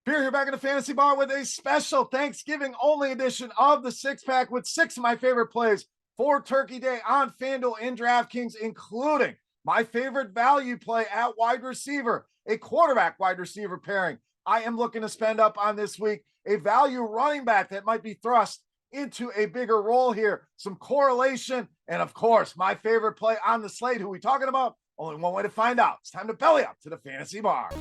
Beer here back in the Fantasy Bar with a special Thanksgiving only edition of the six pack with 6 of my favorite plays for Turkey Day on FanDuel and DraftKings, including my favorite value play at wide receiver, a quarterback wide receiver pairing I am looking to spend up on this week, a value running back that might be thrust into a bigger role here, some correlation, and of course, my favorite play on the slate. Who we talking about? Only one way to find out. It's time to belly up to the Fantasy Bar.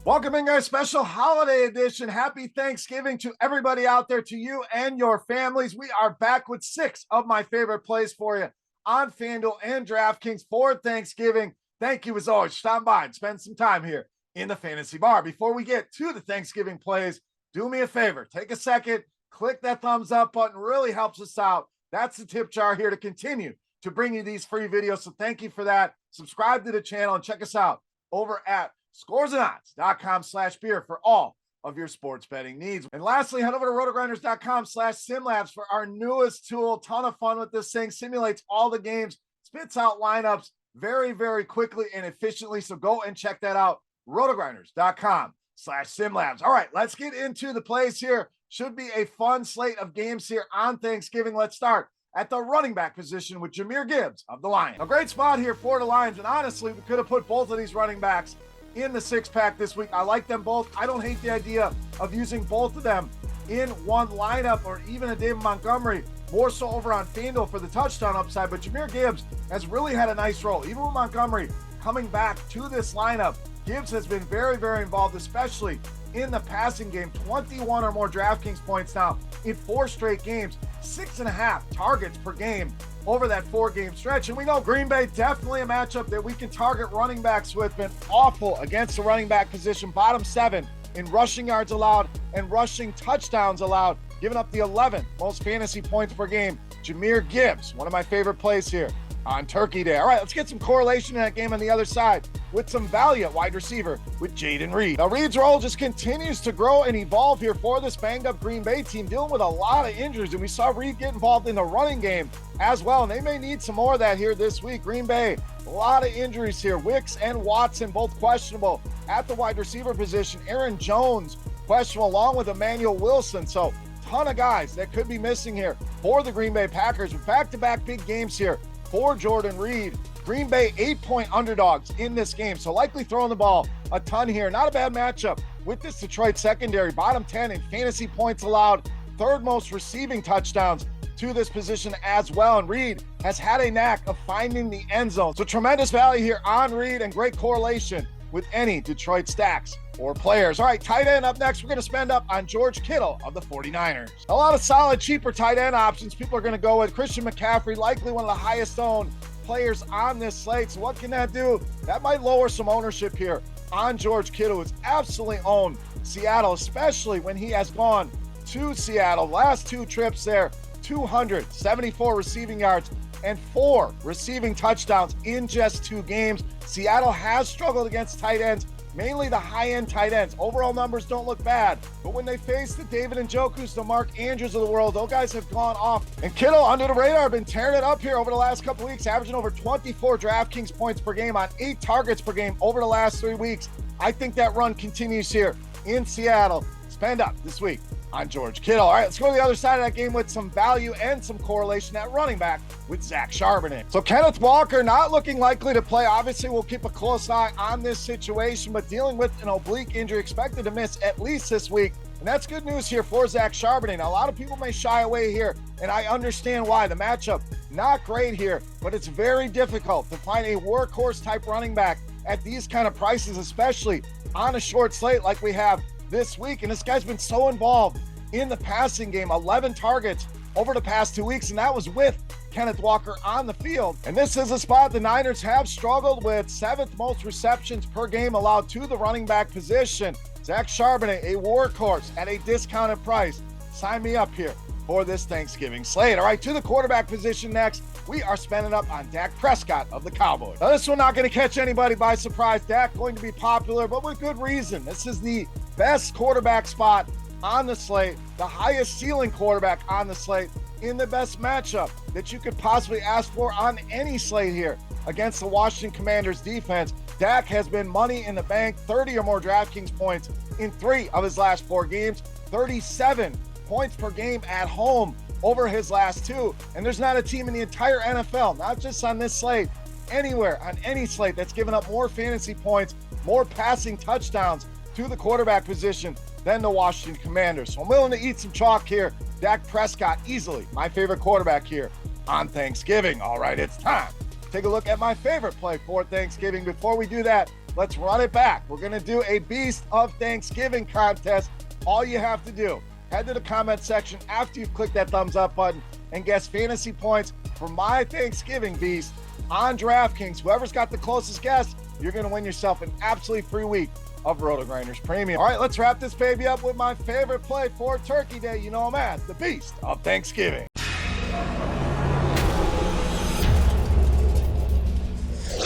Welcome in, guys. Special holiday edition. Happy Thanksgiving to everybody out there, to you and your families. We are back with 6 of my favorite plays for you on FanDuel and DraftKings for Thanksgiving. Thank you, as always. Stop by and spend some time here in the Fantasy Bar. Before we get to the Thanksgiving plays, do me a favor. Take a second, click that thumbs up button. Really helps us out. That's the tip jar here to continue to bring you these free videos. So thank you for that. Subscribe to the channel and check us out over at scoresandodds.com/beer for all of your sports betting needs. And lastly, head over to RotoGrinders.com/simlabs for our newest tool. Ton of fun with this thing. Simulates all the games, spits out lineups very, very quickly and efficiently. So go and check that out. RotoGrinders.com/simlabs. All right, let's get into the plays here. Should be a fun slate of games here on Thanksgiving. Let's start at the running back position with Jamir Gibbs of the Lions. A great spot here for the Lions. And honestly, we could have put both of these running backs in the 6-pack this week. I like them both. I don't hate the idea of using both of them in one lineup, or even a David Montgomery, more so over on FanDuel for the touchdown upside. But Jamir Gibbs has really had a nice role. Even with Montgomery coming back to this lineup, Gibbs has been very, very involved, especially in the passing game. 21 or more DraftKings points now in 4 straight games, 6.5 targets per game over that 4-game stretch. And we know Green Bay, definitely a matchup that we can target running backs with. Been awful against the running back position, bottom 7 in rushing yards allowed and rushing touchdowns allowed, giving up the 11th most fantasy points per game. Jamir Gibbs, one of my favorite plays here on Turkey Day. All right, let's get some correlation in that game on the other side with some value at wide receiver with Jaden Reed. Now, Reed's role just continues to grow and evolve here for this banged-up Green Bay team, dealing with a lot of injuries, and we saw Reed get involved in the running game as well, and they may need some more of that here this week. Green Bay, a lot of injuries here. Wicks and Watson both questionable at the wide receiver position. Aaron Jones questionable, along with Emmanuel Wilson. So ton of guys that could be missing here for the Green Bay Packers with back-to-back big games here for Jordan Reed. Green Bay 8-point underdogs in this game, so likely throwing the ball a ton here. Not a bad matchup with this Detroit secondary, bottom 10 in fantasy points allowed, 3rd most receiving touchdowns to this position as well. And Reed has had a knack of finding the end zone. So tremendous value here on Reed and great correlation with any Detroit stacks or players. All right, tight end up next. We're going to spend up on George Kittle of the 49ers. A lot of solid, cheaper tight end options people are going to go with. Christian McCaffrey, likely one of the highest owned players on this slate. So what can that do? That might lower some ownership here on George Kittle, who's absolutely owned Seattle, especially when he has gone to Seattle. Last 2 trips there, 274 receiving yards and 4 receiving touchdowns in just 2 games. Seattle has struggled against tight ends, mainly the high-end tight ends. Overall numbers don't look bad, but when they face the David Njoku's, the Mark Andrews of the world, those guys have gone off. And Kittle, under the radar, been tearing it up here over the last couple weeks, averaging over 24 DraftKings points per game on 8 targets per game over the last 3 weeks. I think that run continues here in Seattle. Spend up this week on George Kittle. All right, let's go to the other side of that game with some value and some correlation at running back with Zack Shanley. So Kenneth Walker not looking likely to play. Obviously, we'll keep a close eye on this situation, but dealing with an oblique injury, expected to miss at least this week. And that's good news here for Zack Shanley. Now, a lot of people may shy away here, and I understand why. The matchup, not great here, but it's very difficult to find a workhorse type running back at these kind of prices, especially on a short slate like we have this week. And this guy's been so involved in the passing game, 11 targets over the past 2 weeks, and that was with Kenneth Walker on the field. And this is a spot the Niners have struggled with, 7th most receptions per game allowed to the running back position. Zack Shanley, a workhorse at a discounted price. Sign me up here for this Thanksgiving slate. All right, to the quarterback position next. We are spending up on Dak Prescott of the Cowboys. Now, this one not going to catch anybody by surprise. Dak going to be popular, but with good reason. This is the best quarterback spot on the slate, the highest ceiling quarterback on the slate in the best matchup that you could possibly ask for on any slate here against the Washington Commanders defense. Dak has been money in the bank, 30 or more DraftKings points in 3 of his last 4 games, 37 points per game at home over his last 2. And there's not a team in the entire NFL, not just on this slate, anywhere on any slate that's given up more fantasy points, more passing touchdowns to the quarterback position than the Washington Commanders. So I'm willing to eat some chalk here. Dak Prescott, easily my favorite quarterback here on Thanksgiving. All right, it's time. Take a look at my favorite play for Thanksgiving. Before we do that, let's run it back. We're going to do a Beast of Thanksgiving contest. All you have to do, head to the comment section after you've clicked that thumbs up button and guess fantasy points for my Thanksgiving Beast on DraftKings. Whoever's got the closest guess, you're going to win yourself an absolutely free week of RotoGrinders Premium. All right, let's wrap this baby up with my favorite play for Turkey Day. You know I'm at the Beast of Thanksgiving.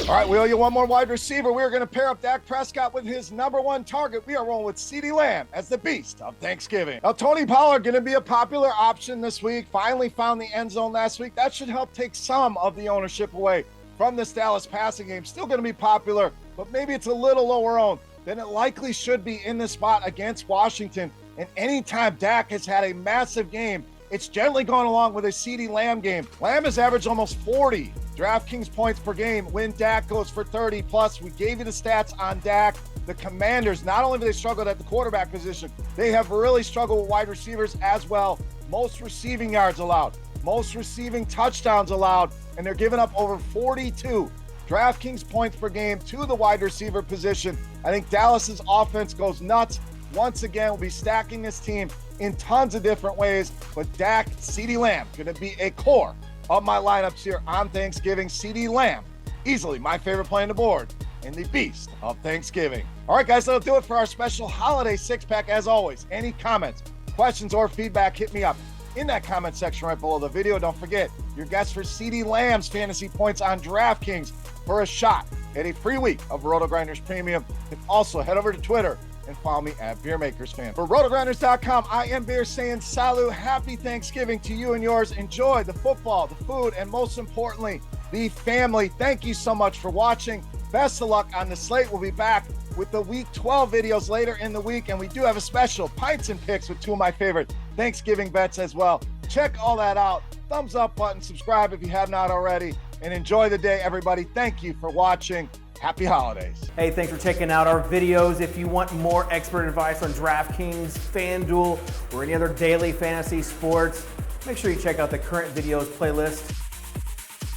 All right, we owe you one more wide receiver. We are going to pair up Dak Prescott with his #1 target. We are rolling with CeeDee Lamb as the Beast of Thanksgiving. Now, Tony Pollard going to be a popular option this week. Finally found the end zone last week. That should help take some of the ownership away from this Dallas passing game. Still going to be popular, but maybe it's a little lower owned than it likely should be in this spot against Washington. And anytime Dak has had a massive game, it's generally gone along with a CeeDee Lamb game. Lamb has averaged almost 40 DraftKings points per game when Dak goes for 30 plus. We gave you the stats on Dak. The Commanders, not only have they struggled at the quarterback position, they have really struggled with wide receivers as well. Most receiving yards allowed, most receiving touchdowns allowed, and they're giving up over 42 DraftKings points per game to the wide receiver position. I think Dallas's offense goes nuts. Once again, we'll be stacking this team in tons of different ways, but Dak, CeeDee Lamb, going to be a core of my lineups here on Thanksgiving. CeeDee Lamb, easily my favorite play on the board in the Beast of Thanksgiving. All right, guys, that'll do it for our special holiday six-pack. As always, any comments, questions, or feedback, hit me up in that comment section right below the video. Don't forget, your guess for CeeDee Lamb's fantasy points on DraftKings for a shot at a free week of RotoGrinders Premium. And also head over to Twitter and follow me at Beermakersfan. For RotoGrinders.com, I am Beer saying salut. Happy Thanksgiving to you and yours. Enjoy the football, the food, and most importantly, the family. Thank you so much for watching. Best of luck on the slate. We'll be back with the Week 12 videos later in the week, and we do have a special Pints and Picks with 2 of my favorite Thanksgiving bets as well. Check all that out. Thumbs up button, subscribe if you have not already, and enjoy the day, everybody. Thank you for watching. Happy holidays. Hey, thanks for checking out our videos. If you want more expert advice on DraftKings, FanDuel, or any other daily fantasy sports, make sure you check out the current videos playlist